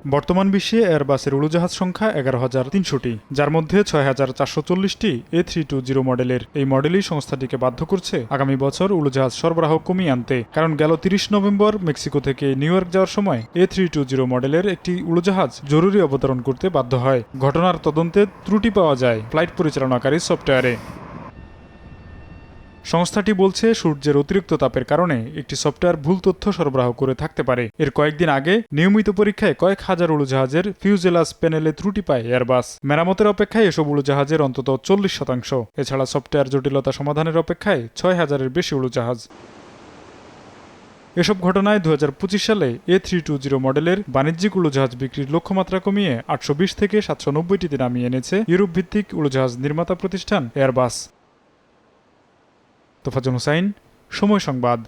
বর্তমান বিশ্বে এয়ারবাসের উড়োজাহাজ সংখ্যা 11,300টি, যার মধ্যে 6,440টি A320 মডেলের। এই মডেলই সংস্থাটিকে বাধ্য করছে আগামী বছর উড়োজাহাজ সরবরাহ কমিয়ে আনতে, কারণ গেল 30 নভেম্বর মেক্সিকো থেকে নিউ ইয়র্ক যাওয়ার সময় A320 মডেলের একটি উড়োজাহাজ জরুরি অবতরণ করতে বাধ্য হয়। ঘটনার তদন্তে ত্রুটি পাওয়া যায় ফ্লাইট পরিচালনাকারী সফটওয়্যারে। সংস্থাটি বলছে সূর্যের অতিরিক্ত তাপের কারণে একটি সফটওয়্যার ভুল তথ্য সরবরাহ করে থাকতে পারে। এর কয়েকদিন আগে নিয়মিত পরীক্ষায় কয়েক হাজার উড়োজাহাজের ফিউজেলাস প্যানেলে ত্রুটি পায় এয়ারবাস। মেরামতের অপেক্ষায় এসব উড়োজাহাজের অন্তত 40%। এছাড়া সফটওয়্যার জটিলতা সমাধানের অপেক্ষায় 6,000-এর বেশি উড়োজাহাজ। এসব ঘটনায় 2025 সালে A320 মডেলের বাণিজ্যিক উড়োজাহাজ বিক্রির লক্ষ্যমাত্রা কমিয়ে 820 থেকে 790টিতে নামিয়ে এনেছে ইউরোপ ভিত্তিক উড়োজাহাজ নির্মাতা প্রতিষ্ঠান এয়ারবাস। তোফাজ্জল হোসাইন, সময় সংবাদ।